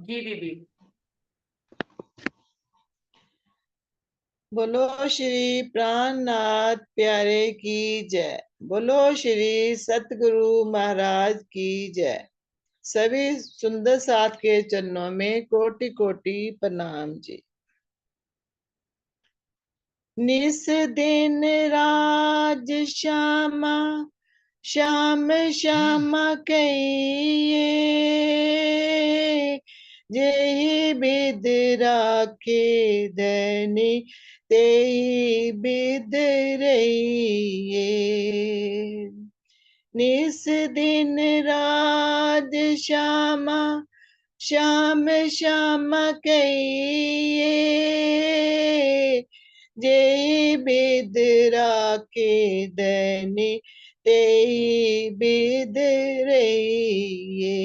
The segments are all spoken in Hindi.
जी दीदी। बोलो श्री प्राणनाथ प्यारे की जय। बोलो श्री सतगुरु महाराज की जय। सभी सुंदर साथ के चरणों में कोटि कोटि प्रणाम जी। निस दिन राज श्यामा श्याम श्यामा कहिए, जेहि बिद राखे धनी तेहि बिद रहिए। निस दिन राज श्यामा श्याम श्यामा कहिए, जेहि बिद राखे धनी तेहि बिद रहिए।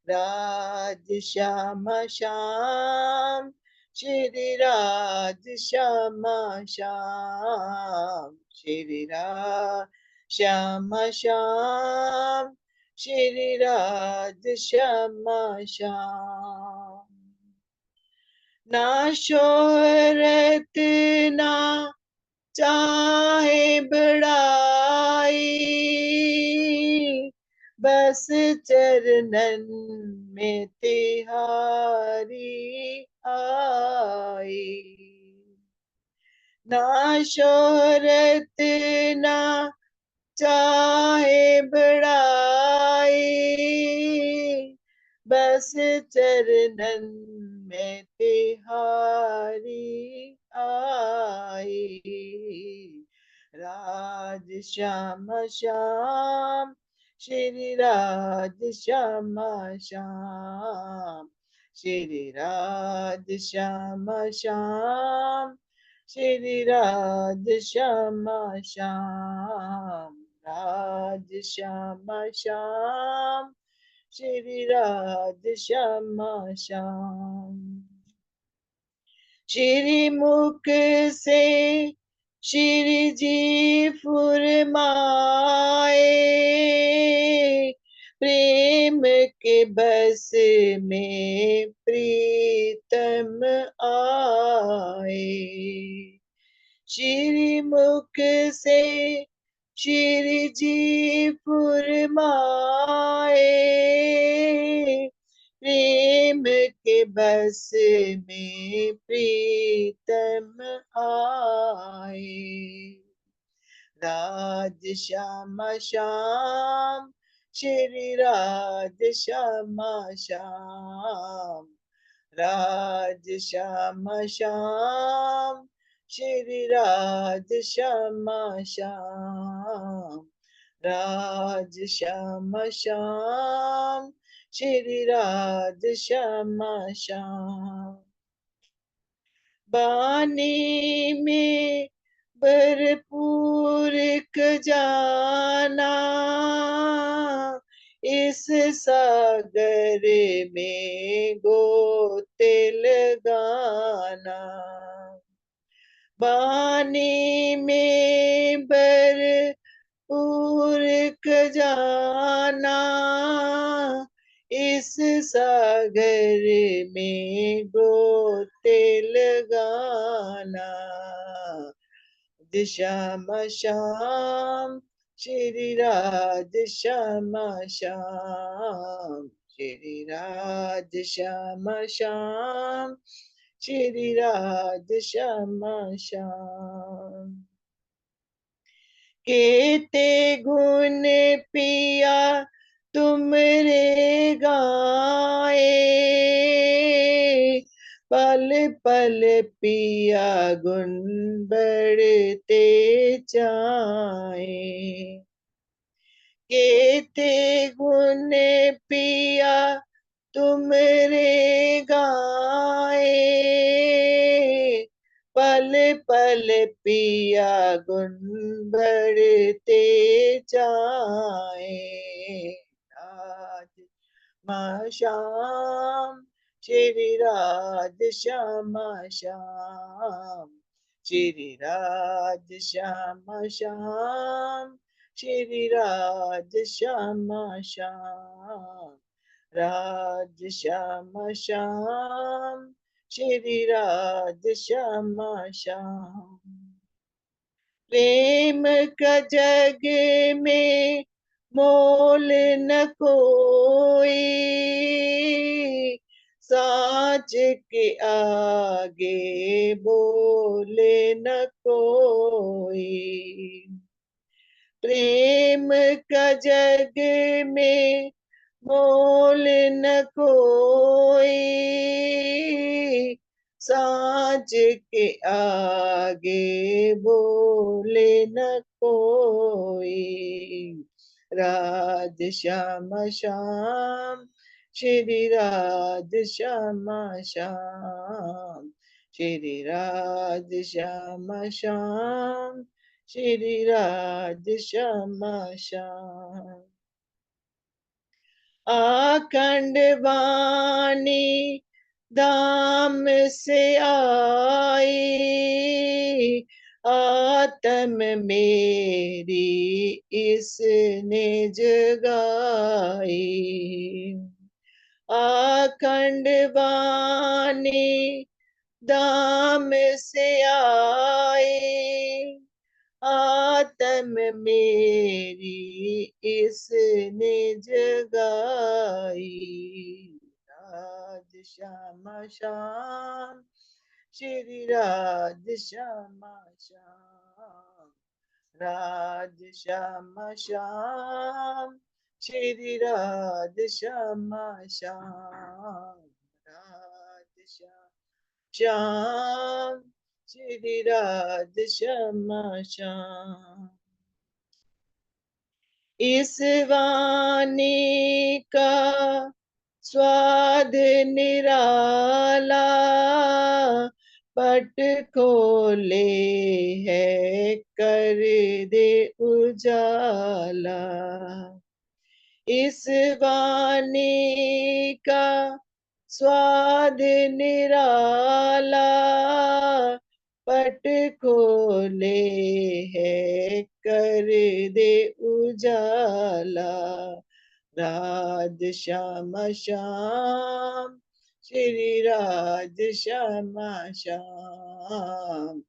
राज श्यामा श्याम श्री राज श्यामा श्याम श्री राज श्यामा श्याम श्री राज श्यामा श्याम। ना शोहरत ना चाहे बड़ाई, बस चरणन में तिहारी आई। ना शोहरत ना चाहे बड़ाई, बस चरणन में तिहारी आई। राज श्याम श्याम श्री राज श्याम श्याम श्री राज श्याम श्याम श्री राज श्याम श्याम राज श्याम श्याम श्री राज श्याम श्याम। श्री मुख से श्री जी फुरमाए, प्रेम के बस में प्रीतम आए। श्री मुख से श्री जी फुरमाए, प्रेम के बस में प्रीतम आए। राज श्याम श्याम श्री राज श्याम श्याम राज श्याम श्याम श्री राज श्याम श्याम राज श्याम श्याम श्री राज श्याम श्याम। बानी में भरपूर खजाना, इस सागर में गोते लगाना। बानी में भरपूर खजाना, इस सागर में गोते लगाना। श्याम श्याम श्री राज श्याम श्याम श्री राज श्याम श्याम श्री राज श्याम श्याम। केते गुण पिया तुमरे गाए, पल पल पिया गुण बढ़ते जाए। केते गुण पिया तुमरे गाए, पल पल पिया गुण बढ़ते जाए। राज श्याम श्री राज श्याम श्याम श्री राज श्याम श्याम श्री राज श्याम श्याम राज श्याम श्याम, श्री राज श्याम श्याम। प्रेम का जग में मोल न कोई, साँच के आगे बोले न कोई। प्रेम का जग में मोल न कोई, साँझ के आगे बोले न कोई। राज श्याम श्याम, श्री राज श्याम श्याम, श्री राज श्याम श्याम, श्री राज श्याम श्याम। अखंड वाणी धाम से आई, आत्म मेरी इसने जगाई। अखंड वाणी धाम से आई, आत्म मेरी इसने जगाई। राज श्याम श्याम, श्री राज श्याम श्याम, राज श्याम श्याम, श्री राज श्याम श्याम, राज श्याम श्याम, श्री राज श्याम श्याम। इस वाणी का स्वाद निराला, पट खोले है कर दे उजाला। इस वाणी का स्वाद निराला, पट खोले है कर दे उजाला। राज श्याम श्याम, श्री राज श्याम श्याम,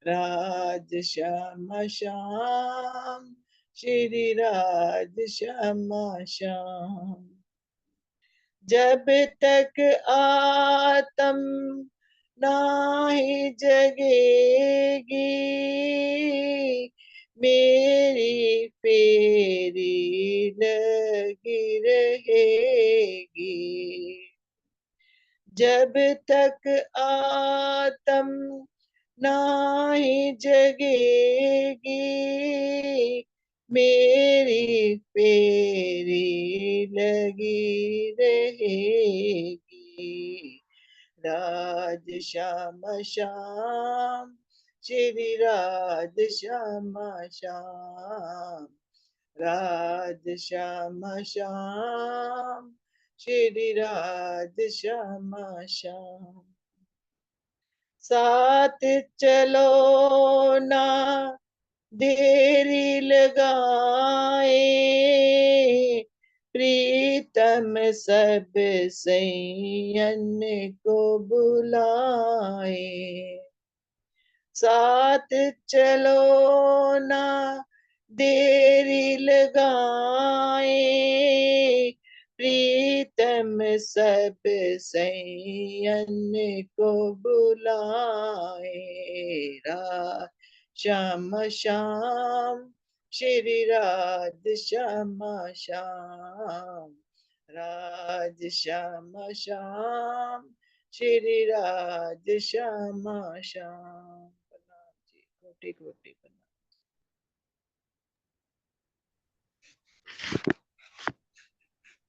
राज श्याम श्याम, श्री राज श्याम श्याम। जब तक आत्म नाही जगेगी, मेरी फेरी लगी रहेगी। जब तक आत्म नाही जगेगी, मेरी फेरी लगी रहेगी। राज श्याम श्याम, श्री राज श्याम श्याम, राज श्याम श्याम, श्री राज श्याम श्याम। साथ चलो ना देरी लगाए, प्रीतम सब सैयन को बुलाए। साथ चलो ना देरी लगाए, प्रीतम सब सैयन को बुलाए। राज श्याम श्याम, श्री राज श्याम श्याम, राज श्याम श्याम, श्री राज श्याम श्याम। कोटि कोटि प्रणाम।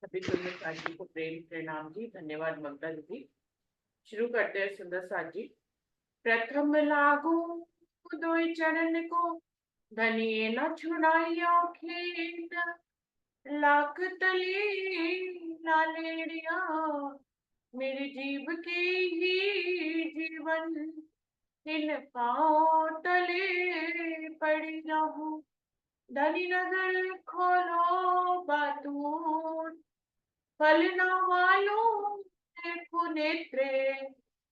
सभी सुंदर साथ जी को प्रेम प्रणाम जी। धन्यवाद ममता दीदी। शुरू करते हैं सुंदर साथ जी। प्रथम लागू दो चरण को, धनिये न छुड़ाइयो खेत, लाख तली लालेड़िया, मेरी जीव के ही जीवन, इन पाँव तले पड़ी रहूं। धनी नजर खोलो बातून, फल न मालूम देखो नेत्रे,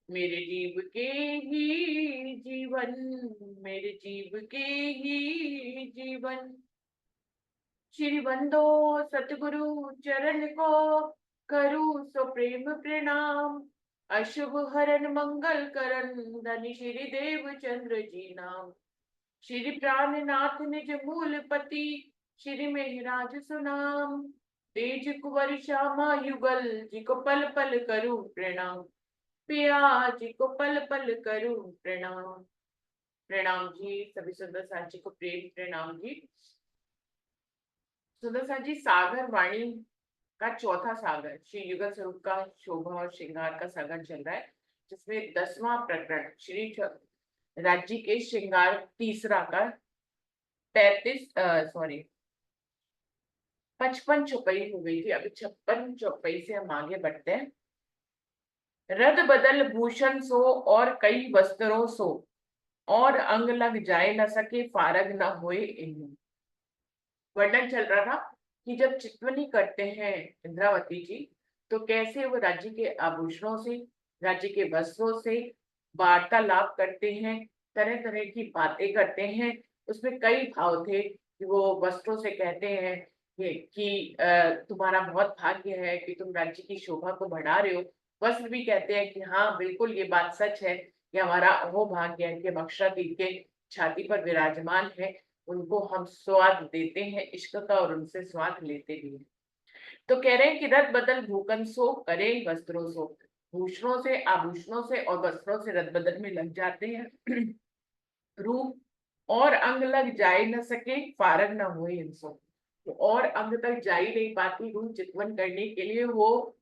मेरे जीव के ही जीवन, मेरे जीव के ही जीवन। श्री बंदो सतगुरु चरण को, करूँ सो प्रेम प्रणाम। अशुभ हरन मंगल करन, धनि श्री देव चंद्र जी नाम। श्री प्राणनाथ निज मूल पति, श्री मेहराज सुनाम। तेज कुंवर श्यामा युगल, जी को पल पल करूं प्रणाम। पिया जी को पल पल करूं प्रणाम। प्रणाम जी, सभी सुंदर साथ जी को प्रेम प्रणाम जी। सुंदर साथ जी, सागर वाणी का चौथा सागर श्री युगल स्वरूप का शोभा और श्रृंगार का सागर चल रहा है, जिसमें 10वां प्रकरण श्री राज्य के श्रृंगार तीसरा का 55 चौपाई हो गई थी। अभी 56 चौपाई से हम आगे बढ़ते हैं। रद बदल भूषण सो और कई वस्त्रों सो, और अंग लग जाए न सके फारग न होए इन्हीं। वर्णन चल रहा था कि जब चितवनी करते हैं इंद्रावती जी, तो कैसे वो राज्य के आभूषणों से, राज्य के वस्त्रों से वार्तालाप करते हैं, तरह तरह की बातें करते हैं। उसमें कई भाव थे कि वो वस्त्रों से कहते हैं कि तुम्हारा बहुत भाग्य है कि तुम राज्य की शोभा को बढ़ा रहे हो। वस्त्र भी कहते हैं कि हाँ बिल्कुल ये बात सच है कि हमारा वो भाग्य है कि हम अक्षरातीत के छाती पर विराजमान है, उनको हम स्वाद देते हैं इश्क का और उनसे स्वाद लेते भी हैं। तो कह रहे हैं कि रद बदल भूकन सो करे वस्त्रों सो, भूषणों से, आभूषणों से और वस्त्रों से रद बदल में लग जाते हैं। रूप और अंग लग जाए न सके फारग न हुए इनसो, तो और अंग तक जा ही नहीं पाती रूप चितवन करने के लिए, वो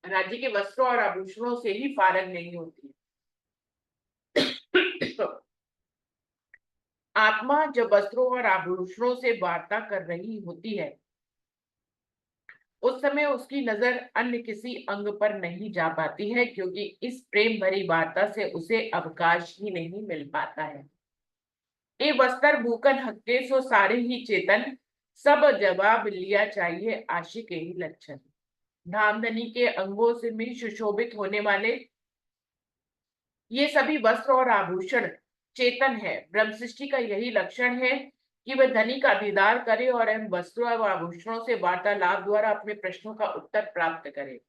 राज्य के वस्त्रों और आभूषणों से ही फारग नहीं होती। आत्मा जब वस्त्रों और आभूषणों से वार्ता कर रही होती है, उस समय उसकी नजर अन्य किसी अंग पर नहीं जा पाती है, क्योंकि इस प्रेम भरी वार्ता से उसे अवकाश ही नहीं मिल पाता है। ए वस्त्र भूकन हक्के सो सारे ही चेतन, सब जवाब लिया चाहिए आशिक ही लक्षण। धामधनी के अंगों से भी सुशोभित होने वाले ये सभी वस्त्र और आभूषण चेतन है। ब्रह्म सृष्टि का यही लक्षण है कि वह धनी का दीदार करे और इन वस्त्रों और आभूषणों से वार्तालाप द्वारा अपने प्रश्नों का उत्तर प्राप्त करे।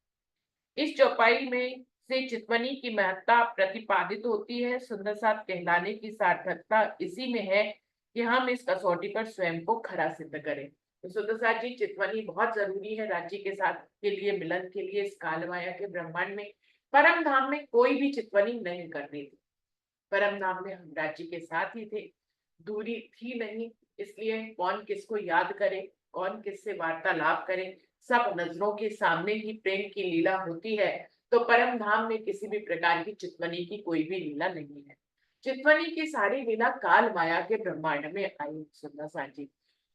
इस चौपाई में से चितवनी की महत्ता प्रतिपादित होती है। सुंदर साथ कहलाने की सार्थकता इसी में है कि हम इस कसौटी पर स्वयं को खरा सिद्ध करें। तो सुंदर साथ जी, चितवनी बहुत जरूरी है राज्य के साथ के लिए, मिलन के लिए, इस काल माया के ब्रह्मांड में। परम धाम में कोई भी चितवनी नहीं करनी थी। परम धाम में हम राज्य के साथ ही थे, दूरी थी नहीं, इसलिए कौन किसको याद करे, कौन किससे वार्तालाप करे, सब नजरों के सामने ही प्रेम की लीला होती है। तो परम धाम में किसी भी प्रकार की चितवनी की कोई भी लीला नहीं है। चितवनी की सारी लीला काल माया के ब्रह्मांड में आई। सुंदर सा जी,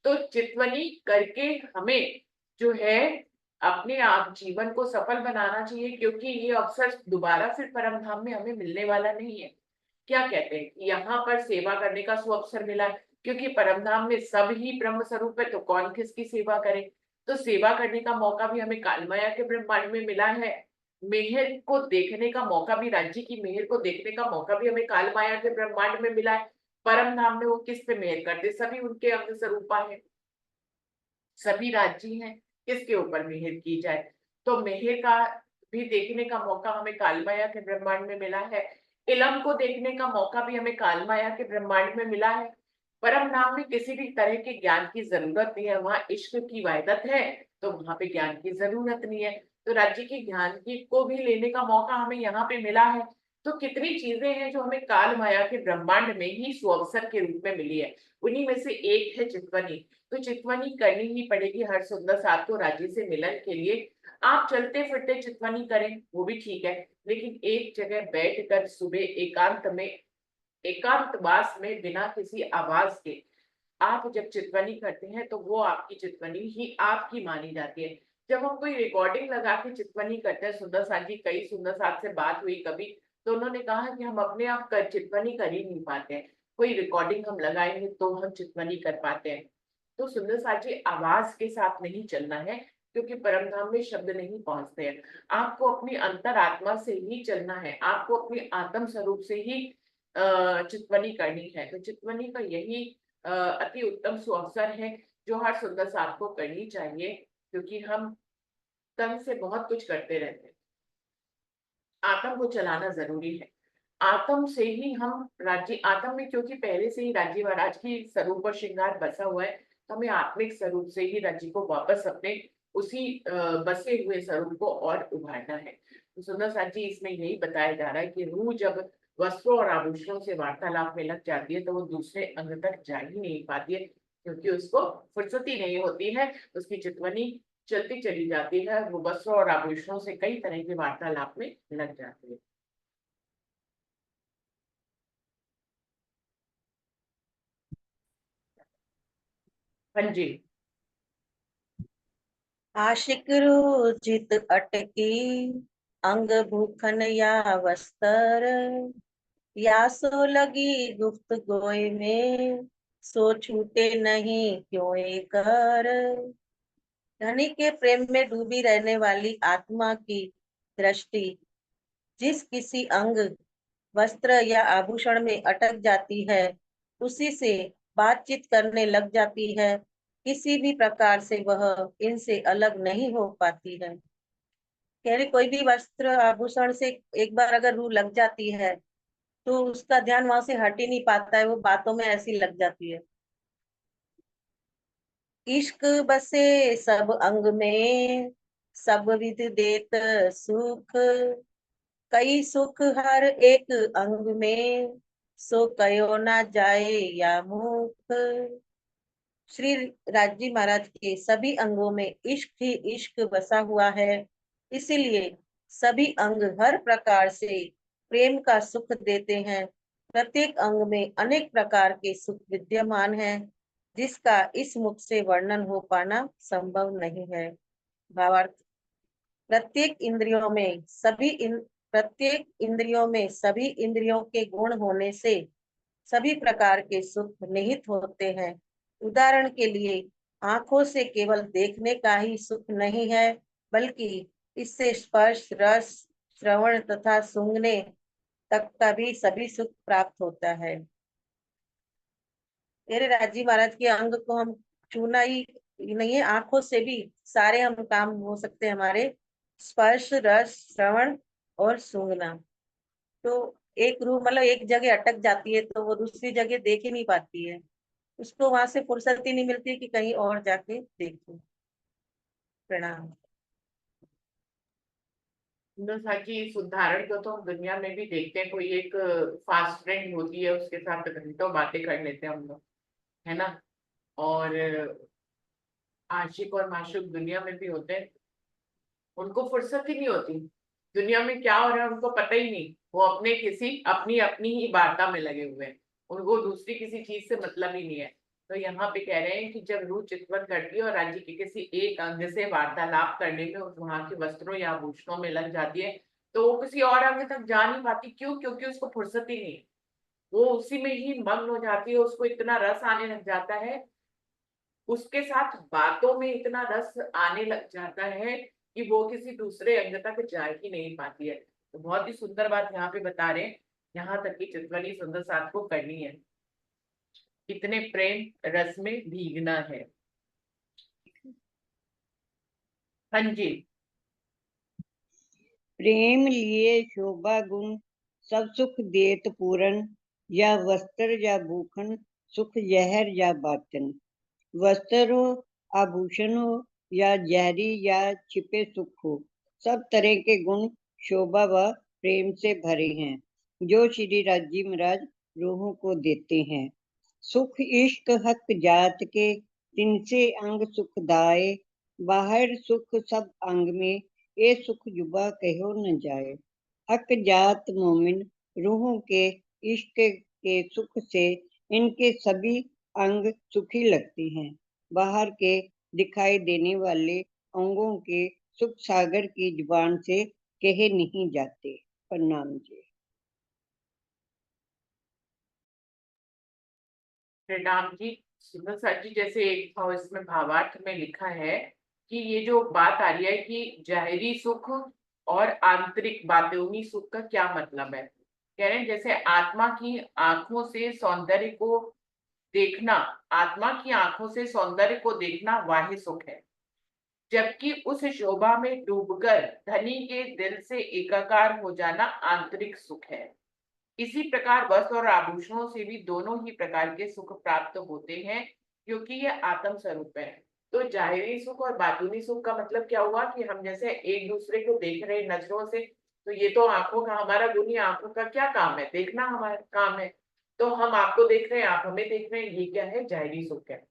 तो चितवनी करके हमें जो है अपने आप जीवन को सफल बनाना चाहिए, क्योंकि ये अवसर दोबारा फिर परम धाम में हमें मिलने वाला नहीं है। क्या कहते हैं कि यहाँ पर सेवा करने का सुअवसर मिला है, क्योंकि परमधाम में सब ही ब्रह्म स्वरूप है, तो कौन किसकी सेवा करे। तो सेवा करने का मौका भी हमें कालमाया के ब्रह्मांड में मिला है। मेहर को देखने का मौका भी, राज्य की मेहर को देखने का मौका भी हमें कालमाया के ब्रह्मांड में मिला है। परम धाम में वो किस पे मेहर करते, सभी उनके अंग स्वरूपा है, सभी राज्य हैं, किसके ऊपर मेहर की जाए। तो मेहर का भी देखने का मौका हमें कालमाया के ब्रह्मांड में मिला है। इलम को देखने का मौका भी हमें कालमाया के ब्रह्मांड में मिला है। परम धाम में किसी भी तरह के ज्ञान की जरूरत नहीं है, वहां इश्क की वायदत है, तो वहां पे ज्ञान की जरूरत नहीं है। तो राज्य के ज्ञान की को भी लेने का मौका हमें यहाँ पे मिला है। तो कितनी चीजें हैं जो हमें काल माया के ब्रह्मांड में ही सुअवसर के रूप में मिली है। उन्हीं में से एक है चितवनी। तो चितवनी करनी ही पड़ेगी हर सुंदर साथ को राज्य से मिलन के लिए। आप चलते फिरते चितवनी करें वो भी ठीक है, लेकिन एक जगह बैठकर सुबह एकांत में, एकांतवास में, बिना किसी आवाज के आप जब चितवनी करते हैं, तो वो आपकी चितवनी ही आपकी मानी जाती है। जब हम कोई रिकॉर्डिंग लगा के चितवनी करते हैं, सुंदर साथ जी, कई सुंदर साथ से बात हुई कभी, तो उन्होंने कहा कि हम अपने आप कर चितवनी कर ही नहीं पाते हैं, कोई रिकॉर्डिंग हम लगाएंगे तो हम चितवनी कर पाते हैं। तो सुंदर साथ जी, आवाज के साथ नहीं चलना है, क्योंकि परम धाम में शब्द नहीं पहुंचते हैं। आपको अपनी अंतरात्मा से ही चलना है, आपको अपनी आत्म स्वरूप से ही चितवनी करनी है। तो चितवनी का यही अति उत्तम सुअवसर है जो हर सुंदर साथ को करनी चाहिए, क्योंकि हम तन से बहुत कुछ करते रहते हैं। आत्म को चलाना जरूरी है। आत्म से ही हम राज्य, आत्म में क्योंकि पहले से ही राज्य महाराज की स्वरूप और श्रृंगार बसा हुआ है, तो हमें आत्मिक स्वरूप से ही राज्य को वापस अपने उसी बसे हुए स्वरूप को और उभारना है। तो सुंदर साथ जी इसमें यही बताया जा रहा है कि रूह जब वस्त्रों और आभूषणों से वार्तालाप में लग जाती है तो वो दूसरे अंग तक जा ही नहीं पाती है, क्योंकि उसको फुर्सती नहीं होती है। उसकी चितवनी चलती चली जाती है, वो वस्त्रों और आभूषणों से कई तरह के वार्तालाप में लग जाती है। हाँ जी। आशिक रुचित अटकी, अंग भूखन या वस्त्र, या सो लगी गुप्त गोय में, सो छूटे नहीं क्यों कर। धनी के प्रेम में डूबी रहने वाली आत्मा की दृष्टि जिस किसी अंग, वस्त्र या आभूषण में अटक जाती है, उसी से बातचीत करने लग जाती है। किसी भी प्रकार से वह इनसे अलग नहीं हो पाती है। कह रही कोई भी वस्त्र आभूषण से एक बार अगर रूह लग जाती है तो उसका ध्यान वहां से हट ही नहीं पाता है, वो बातों में ऐसी लग जाती है। इश्क बसे सब अंग में, सब विध देत सुख, कई सुख हर एक अंग में, सो कयो ना जाए या मुख। श्री राजी महाराज के सभी अंगों में इश्क ही इश्क बसा हुआ है, इसीलिए सभी अंग हर प्रकार से प्रेम का सुख देते हैं। प्रत्येक अंग में अनेक प्रकार के सुख विद्यमान हैं, जिसका इस मुख से वर्णन हो पाना संभव नहीं है। भावार्थ, प्रत्येक इंद्रियों में सभी इंद्रियों के गुण होने से सभी प्रकार के सुख निहित होते हैं। उदाहरण के लिए आंखों से केवल देखने का ही सुख नहीं है, बल्कि इससे स्पर्श, रस, श्रवण तथा सूंघने तक का भी सभी सुख प्राप्त होता है। तेरे राजी महाराज के अंग को हम छूना ही नहीं है, आंखों से भी सारे हम काम हो सकते हैं हमारे, स्पर्श, रस, श्रवण और सूंघना। तो एक रूह मतलब एक जगह अटक जाती है तो वो दूसरी जगह देख ही नहीं पाती है, उसको वहां से फुर्सत ही नहीं मिलती कि कहीं और जाके देखूं। प्रणाम। सुंदर साथ जी इस उदाहरण को तो हम दुनिया में भी देखते हैं। कोई एक फास्ट फ्रेंड होती है, उसके साथ घंटों बातें कर लेते हैं हम लोग, है ना। और आशिक और माशूक दुनिया में भी होते हैं, उनको फुर्सत ही नहीं होती। दुनिया में क्या हो रहा है उनको पता ही नहीं, वो अपने किसी अपनी अपनी ही वार्ता में लगे हुए हैं, उनको दूसरी किसी चीज से मतलब ही नहीं है। तो यहाँ पे कह रहे हैं कि जब रूह चितवन करती है और राज्य के किसी एक अंग से वार्तालाप करने में वहां के वस्त्रों या आभूषणों में लग जाती है, तो वो किसी और अंग तक जा नहीं पाती। क्यों? क्योंकि उसको फुर्सत ही नहीं है, वो उसी में ही मग्न हो जाती है। उसको इतना रस आने लग जाता है, उसके साथ बातों में इतना रस आने लग जाता है कि वो किसी दूसरे अंग तक जा ही नहीं पाती है। तो बहुत ही सुंदर बात यहाँ पे बता रहे हैं, यहाँ तक कि चितवनी सुंदर साथ को करनी है, कितने प्रेम रस में भीगना है। हाँ जी। प्रेम लिए शोभा गुण, सब सुख देत पूरन, या वस्त्र या भूषण, सुख जहर या बाचन। वस्त्र हो, आभूषण हो, या जहरी या छिपे सुख हो, सब तरह के गुण शोभा व प्रेम से भरे हैं, जो श्री राजी महाराज रूहों को देते हैं। सुख इश्क हक जात के, तिनसे अंग सुखदाय, बाहर सुख सब अंग में, ये सुख जुबा कहो न जाए। हक जात मोमिन रूहों के इश्क के सुख से इनके सभी अंग सुखी लगते हैं। बाहर के दिखाई देने वाले अंगों के सुख सागर की जुबान से कहे नहीं जाते। प्रणाम जी। प्रणाम जी। सुंदर साथ जी जैसे इसमें भावार्थ में लिखा है कि ये जो बात आ रही है कि जाहिरी सुख और आंतरिक बातूनी सुख का क्या मतलब है। कह रहे हैं जैसे आत्मा की आंखों से सौंदर्य को देखना, आत्मा की आंखों से सौंदर्य को देखना बाह्य सुख है, जबकि उस शोभा में डूबकर धनी के दिल से एकाकार हो जाना आंतरिक सुख है। इसी प्रकार वस्त्र और आभूषणों से भी दोनों ही प्रकार के सुख प्राप्त होते हैं, क्योंकि ये आत्म स्वरूप है। तो जाहिरी सुख और बातूनी सुख का मतलब क्या हुआ कि हम जैसे एक दूसरे को देख रहे हैं नजरों से, तो ये तो आंखों का, हमारा गुण ही आंखों का क्या काम है, देखना हमारा काम है। तो हम आपको देख रहे हैं, आप हमें देख रहे हैं, ये क्या है, जाहिरी सुख है।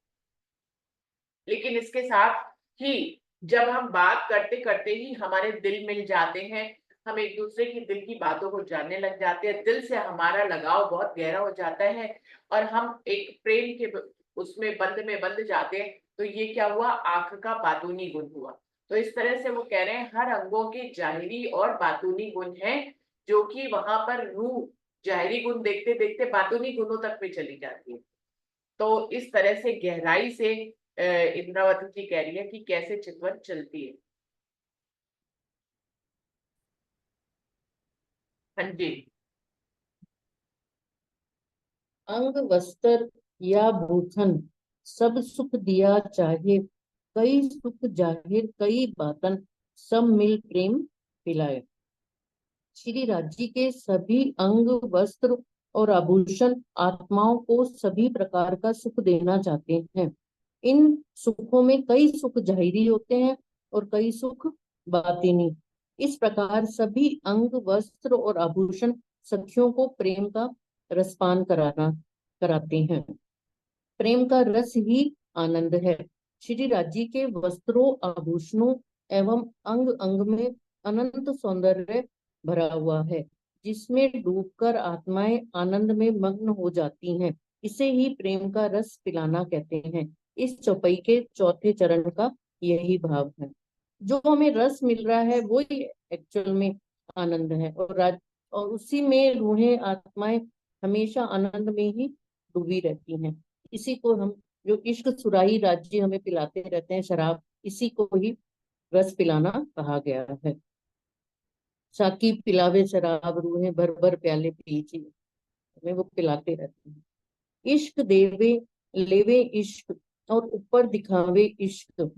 लेकिन इसके साथ ही जब हम बात करते करते ही हमारे दिल मिल जाते हैं, हम एक दूसरे की दिल की बातों को जानने लग जाते हैं, दिल से हमारा लगाव बहुत गहरा हो जाता है और हम एक प्रेम के उसमें बंध में बंध जाते हैं, तो ये क्या हुआ, आंख का बातूनी गुण हुआ। तो इस तरह से वो कह रहे हैं हर अंगों के जाहिरी और बातूनी गुण हैं, जो कि वहां पर रूह जाहिरी गुण देखते देखते बातूनी गुणों तक में चली जाती है। तो इस तरह से गहराई से इंद्रावती जी कह रही है कि कैसे चितवन चलती है। हाँ जी। अंग वस्त्र या भूषण सब सुख दिया चाहे, कई सुख जाहिर कई बातन, सब मिल प्रेम पिलाए। श्री राज्य के सभी अंग वस्त्र और आभूषण आत्माओं को सभी प्रकार का सुख देना चाहते हैं। इन सुखों में कई सुख जाहिरी होते हैं और कई सुख बातिनी। इस प्रकार सभी अंग वस्त्र और आभूषण सखियों को प्रेम का रसपान कराते हैं। प्रेम का रस ही आनंद है। श्री राज्य के वस्त्रों आभूषणों एवं अंग अंग में अनंत सौंदर्य भरा हुआ है, जिसमें डूबकर आत्माएं आनंद में मग्न हो जाती हैं। इसे ही प्रेम का रस पिलाना कहते हैं। इस चौपाई के चौथे चरण का यही भाव है। जो हमें रस मिल रहा है वो ही एक्चुअल में आनंद है, और उसी में रूहें आत्माएं हमेशा आनंद में ही डूबी रहती हैं। इसी को हम, जो इश्क सुराही राज्य हमें पिलाते रहते हैं शराब, इसी को ही रस पिलाना कहा गया है। साकी पिलावे शराब, रूहें भर भर प्याले पीछे, हमें वो पिलाते रहते हैं। इश्क देवे लेवे इश्क, और ऊपर दिखावे इश्क।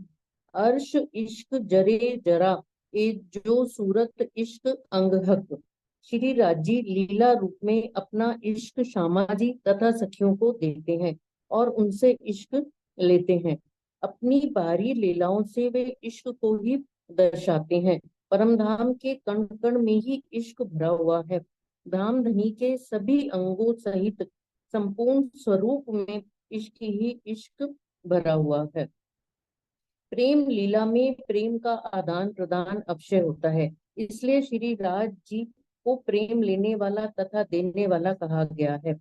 अर्श इश्क जरे जरा, ए जो सूरत इश्क अंगहक। श्री राजी लीला रूप में अपना इश्क श्यामा जी तथा सखियों को देते हैं और उनसे इश्क लेते हैं। अपनी बारी लीलाओं से वे इश्क को ही दर्शाते हैं। परम धाम के कण कण में ही इश्क भरा हुआ है। धाम धनी के सभी अंगों सहित संपूर्ण स्वरूप में इश्क ही इश्क भरा हुआ है। प्रेम लीला में प्रेम का आदान प्रदान अवश्य होता है, इसलिए श्री राज जी को प्रेम लेने वाला तथा देने वाला कहा गया है।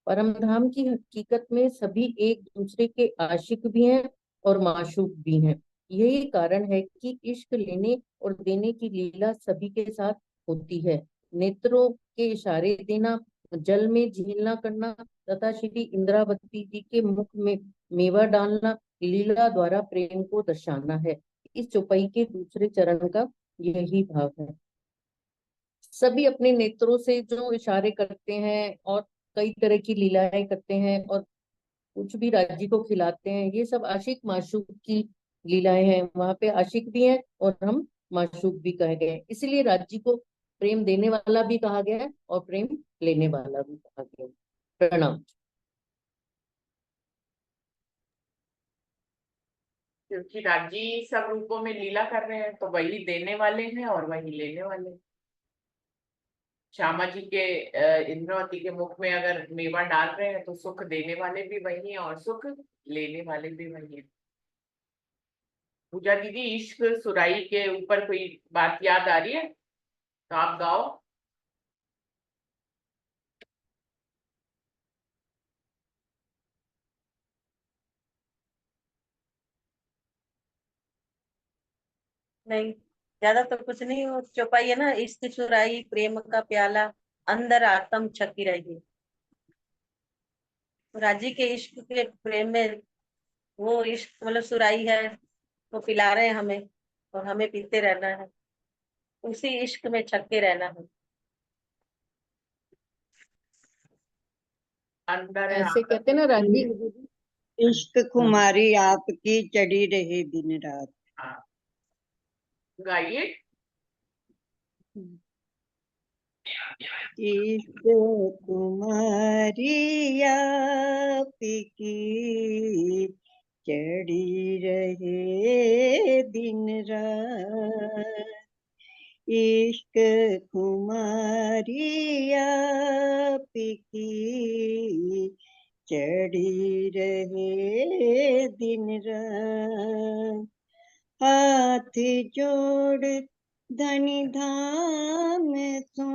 परमधाम की हकीकत में सभी एक दूसरे के आशिक भी हैं और माशूक भी हैं। यही कारण है कि इश्क लेने और देने की लीला सभी के साथ होती है। नेत्रों के इशारे देना, जल में झीलना करना तथा श्री इंद्रावती जी के मुख में मेवा डालना लीला द्वारा प्रेम को दर्शाना है। इस चौपाई के दूसरे चरण का यही भाव है। सभी अपने नेत्रों से जो इशारे करते हैं और कई तरह की लीलाएं करते हैं और कुछ भी राज्य को खिलाते हैं, ये सब आशिक माशूक की लीलाएं हैं। वहां पे आशिक भी हैं और हम माशूक भी कहे गए हैं। इसीलिए राज्य को प्रेम देने वाला भी कहा गया है और प्रेम लेने वाला भी कहा गया है। प्रणाम। क्योंकि राजी सब रूपों में लीला कर रहे हैं, तो वही देने वाले हैं और वही लेने वाले हैं। श्यामा जी के इंद्रावती के मुख में अगर मेवा डाल रहे हैं तो सुख देने वाले भी वही हैं और सुख लेने वाले भी वही हैं। पूजा दीदी, इश्क सुराई के ऊपर कोई बात याद आ रही है तो आप गाओ। नहीं, ज्यादा तो कुछ नहीं। वो चौपाई है ना, इश्क चुराई प्रेम का प्याला, अंदर आत्म छकी रही। राजी के इश्क के प्रेम में वो इश्क मतलब सुराई है, वो पिला रहे हैं हमें और हमें पीते रहना है, उसी इश्क में छक्के रहना है। अंदर है ऐसे आकर कहते हैं ना राजी, इश्क खुमारी आपकी चढ़ी रहे दिन रात। हाँ, गाइए। इश्क तुम्हारी आपकी चढ़ी रहे दिन रात। इश्क तुम्हारी आपकी चढ़ी रहे दिन रात। हाथ जोड़ धनी धाम सो,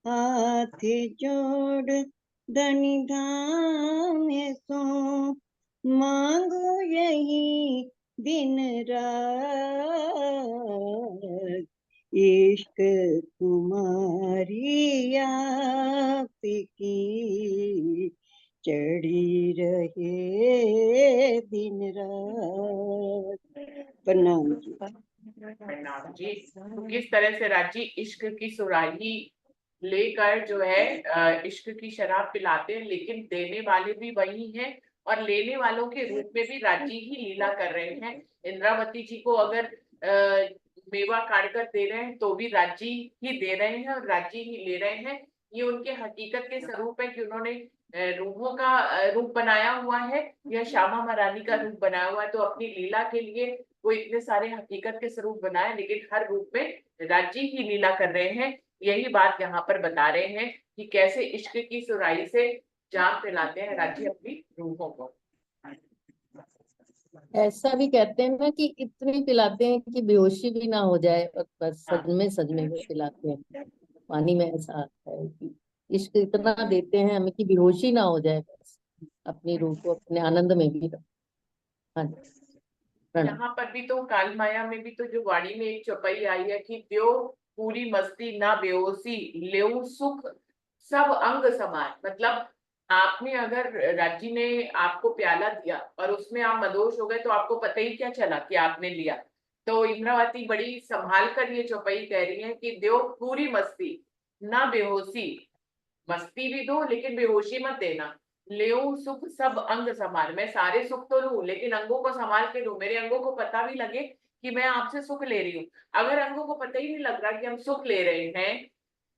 हाथ जोड़ धनी धाम सो, मांगो यही दिन रात। इश्क तुम्हारी आपकी चढ़ी रहे दिन रात। प्रणाम जी। प्रणाम जी। तो किस तरह से राजी इश्क की सुराही लेकर जो है इश्क की शराब पिलाते हैं, लेकिन देने वाले भी वही हैं और लेने वालों के रूप में भी राजी ही लीला कर रहे हैं। इंद्रावती जी को अगर मेवा काट कर दे रहे हैं तो भी राजी ही दे रहे हैं और राजी ही ले रहे हैं। ये उनके हकीकत के स्वरूप है कि उन्होंने रूपों का रूप बनाया हुआ है, या श्यामा महारानी का रूप बनाया हुआ है। तो अपनी लीला के लिए वो इतने सारे हकीकत के स्वरूप बनाए, लेकिन हर रूप में राजी ही लीला कर रहे हैं। यही बात यहाँ पर बता रहे हैं कि कैसे इश्क की सुराही से जाम पिलाते हैं राजी अपनी रूहों को। ऐसा भी कहते हैं ना कि इतने पिलाते हैं कि बेहोशी भी ना हो जाए, और बस हाँ, सदमे में पिलाते हैं। पानी में ऐसा आता है कि इश्क इतना देते हैं हमें कि बेहोशी ना हो जाए, बस अपनी रूह को अपने आनंद में भी रहो। हाँ जी, प्रणाम। यहाँ पर भी तो काल माया में भी तो जो वाणी में एक चौपाई आई है कि त्यो पूरी मस्ती ना बेहोशी, लेऊ सुख सब अंग समान। मतलब आपने अगर राजी ने आपको प्याला दिया और उसमें आप मदोश हो गए तो आपको पता ही क्या चला कि आपने लिया। तो इंद्रावती बड़ी संभाल कर ये चौपाई कह रही है कि दो पूरी मस्ती ना बेहोशी, मस्ती भी दो लेकिन बेहोशी मत देना। लेऊ सुख सब अंग समान, मैं सारे सुख तो लूं लेकिन अंगों को संभाल के लूं, मेरे अंगों को पता भी लगे कि मैं आपसे सुख ले रही हूँ। अगर अंगों को पता ही नहीं लग रहा कि हम सुख ले रहे हैं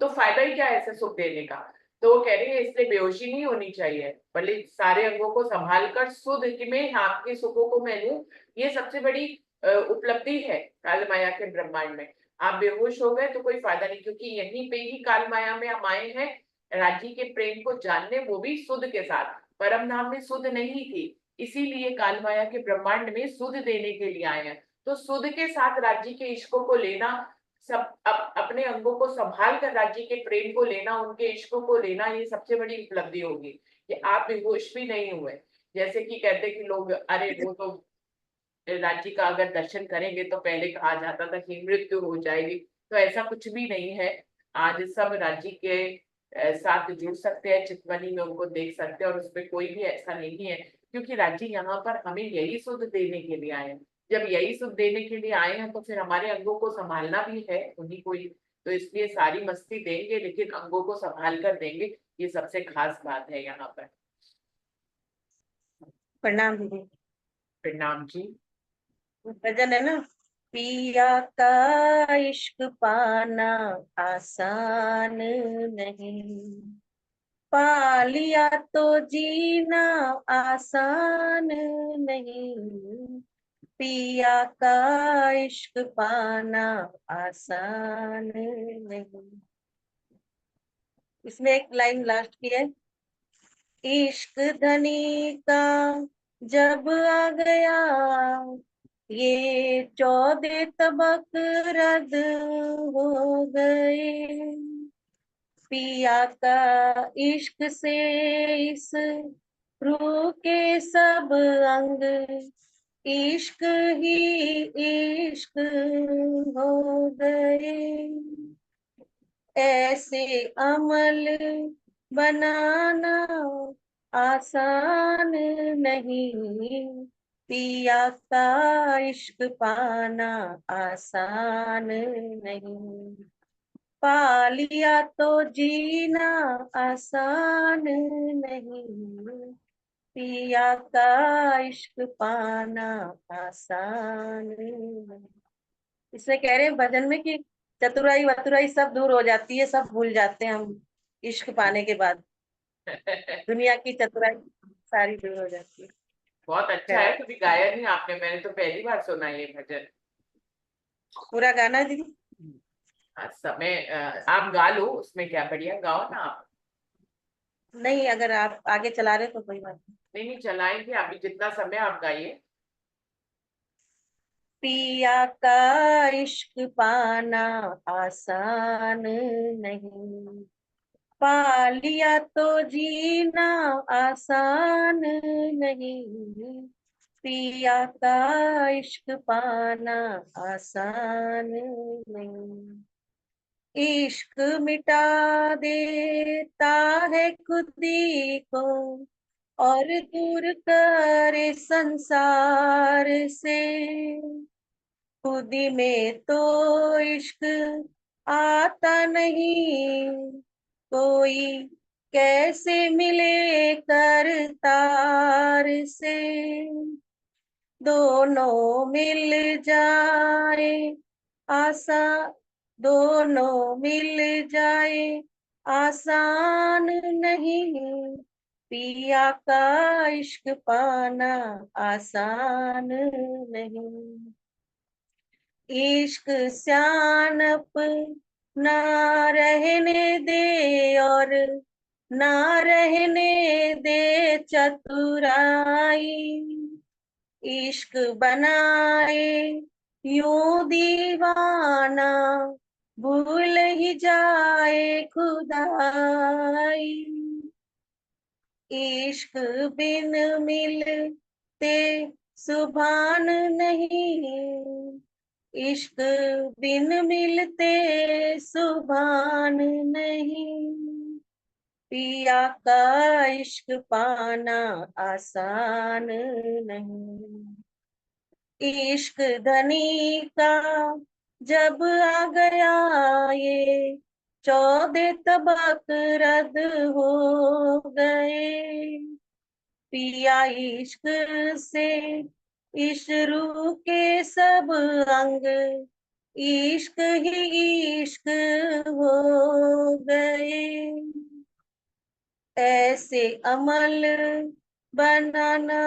तो फायदा ही क्या है ऐसे सुख देने का। तो वो कह रही है इसलिए बेहोशी नहीं होनी चाहिए, बल्कि सारे अंगों को संभाल कर सुध में आपके सुखों को मैं लूं। ये सबसे बड़ी उपलब्धि है काल माया के ब्रह्मांड में। आप बेहोश हो गए तो कोई फायदा नहीं, क्योंकि यहीं पे ही काल माया में हम आए हैं राजी के प्रेम को जानने, वो भी सुध के साथ। परम धाम में सुध नहीं थी, इसीलिए काल माया के ब्रह्मांड में सुध देने के लिए आए हैं। तो सुध के साथ राज्य के इश्कों को लेना, सब अपने अंगों को संभाल कर राज्य के प्रेम को लेना, उनके इश्कों को लेना, ये सबसे बड़ी उपलब्धि होगी कि आप बेहोश भी नहीं हुए। जैसे कि कहते कि लोग अरे वो तो राज्य का अगर दर्शन करेंगे तो पहले कहा जाता था कि मृत्यु हो जाएगी, तो ऐसा कुछ भी नहीं है। आज सब राज्य के साथ जुड़ सकते हैं, चितवनी में उनको देख सकते हैं और उसमें कोई भी ऐसा नहीं है, क्योंकि राज्य यहाँ पर हमें यही सुध देने के लिए आए हैं। जब यही सुध देने के लिए आए हैं तो फिर हमारे अंगों को संभालना भी है उन्हीं को ही। तो इसलिए सारी मस्ती देंगे लेकिन अंगों को संभाल कर देंगे, ये सबसे खास बात है यहाँ पर। प्रणाम दीदी। प्रणाम जी। भजन है ना, पिया का इश्क पाना आसान नहीं, पा लिया तो जीना आसान नहीं, पिया का इश्क पाना आसान नहीं। इसमें एक लाइन लास्ट की है, इश्क धनी का जब आ गया ये 14 तबक रद्द हो गए, पिया का इश्क से इस रूह के सब अंग इश्क ही इश्क हो गए, ऐसे अमल बनाना आसान नहीं, पिया का इश्क पाना आसान नहीं, पा लिया तो जीना आसान नहीं, पिया का इश्क पाना आसान नहीं। इसमें कह रहे हैं भजन में कि चतुराई वतुराई सब दूर हो जाती है, सब भूल जाते हैं हम इश्क पाने के बाद, दुनिया की चतुराई सारी दूर हो जाती है। बहुत अच्छा है, कभी गाया नहीं आपने, मैंने तो पहली बार सुना ये भजन। पूरा गाना है दीदी? समय आप गा लो, उसमें क्या, बढ़िया गाओ ना आप। नहीं, अगर आप आगे चला रहे तो कोई बात नहीं। नहीं नहीं, चलाएंगे, अभी जितना समय आप गाइए। पिया का इश्क पाना आसान नहीं, पा लिया तो जीना आसान नहीं, पिया का इश्क पाना आसान नहीं, इश्क मिटा देता है खुदी को और दूर करे संसार से, खुदी में तो इश्क आता नहीं, कोई कैसे मिले करतार से, दोनों मिल जाए आसा, दोनों मिल जाए आसान नहीं, पिया का इश्क पाना आसान नहीं, इश्क सियानप ना रहने दे और ना रहने दे चतुराई, इश्क बनाए यूं दीवाना भूल ही जाए खुदाई, इश्क बिन मिलते सुभान नहीं, इश्क बिन मिलते सुभान नहीं, पिया का इश्क पाना आसान नहीं, इश्क धनी का जब आ गया ये 14 तबक रद्द हो गए, पिया इश्क से इश्रू के सब अंग इश्क ही इश्क हो गए, ऐसे अमल बनाना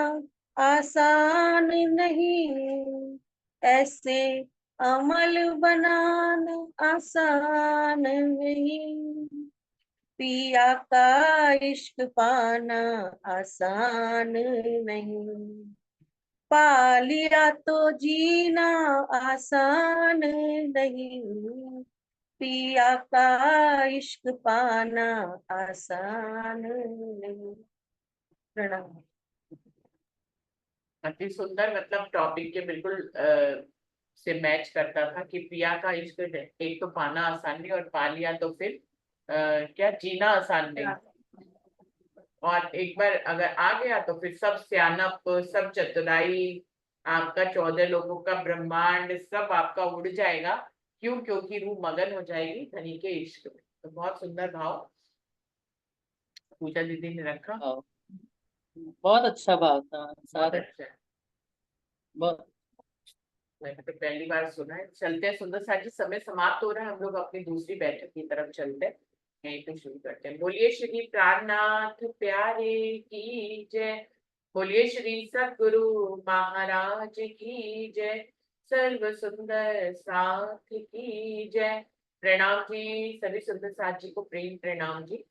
आसान नहीं, ऐसे अमल बनाना आसान नहीं, पिया का इश्क पाना आसान नहीं, पा लिया तो जीना आसान नहीं, पिया का इश्क पाना आसान नहीं। प्रणाम। अति सुंदर, मतलब टॉपिक के बिल्कुल से मैच करता था कि पिया का इश्क एक तो पाना आसान नहीं, और पा लिया तो फिर क्या जीना आसान नहीं, और एक बार अगर आ गया तो फिर सब सियानप, सब चतुराई, आपका 14 लोगों का ब्रह्मांड सब आपका उड़ जाएगा। क्यों? क्योंकि रूह मगन हो जाएगी धनी के इश्क में। तो बहुत सुंदर भाव पूजा दीदी ने रखा। वाह, बहुत अच्छा भाव था बहुत सारे। अच्छा है, बहुत मैंने तो पहली बार सुना है। चलते हैं सुंदर सा जी, समय समाप्त हो रहा है, हम लोग अपनी दूसरी बैठक की तरफ चलते हैं, यहीं पे शुरू करते हैं। बोलिए श्री प्राणनाथ प्यारे की जय, बोलिए श्री सद्गुरु महाराज की जय, सर्व सुंदर साथ की जय। प्रणाम जी, सभी सुंदर साथ जी को प्रेम प्रणाम जी।